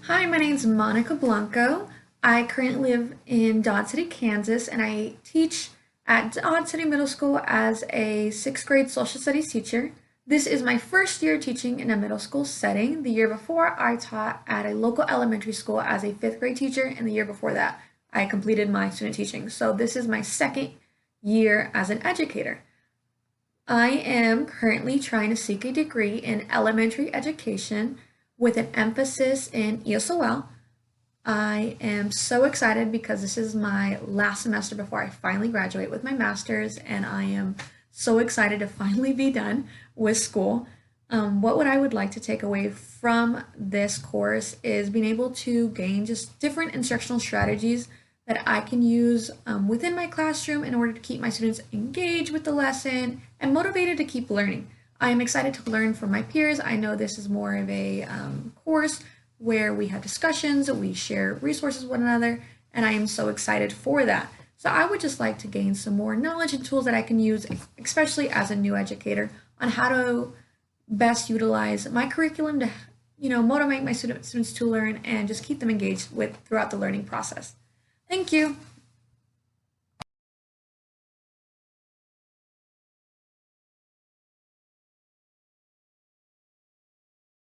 Hi, my name's Monica Blanco. I currently live in Dodge City, Kansas, and I teach at Dodge City Middle School as a sixth grade social studies teacher. This is my first year teaching in a middle school setting. The year before, I taught at a local elementary school as a fifth grade teacher, and the year before that, I completed my student teaching. So this is my second year as an educator. I am currently trying to seek a degree in elementary education with an emphasis in ESOL. I am so excited because this is my last semester before I finally graduate with my master's, and I am so excited to finally be done with school. What I would like to take away from this course is being able to gain just different instructional strategies that I can use within my classroom in order to keep my students engaged with the lesson and motivated to keep learning. I am excited to learn from my peers. I know this is more of a course where we have discussions, we share resources with one another, and I am so excited for that. So I would just like to gain some more knowledge and tools that I can use, especially as a new educator, on how to best utilize my curriculum to, motivate my students to learn and just keep them engaged with throughout the learning process. Thank you.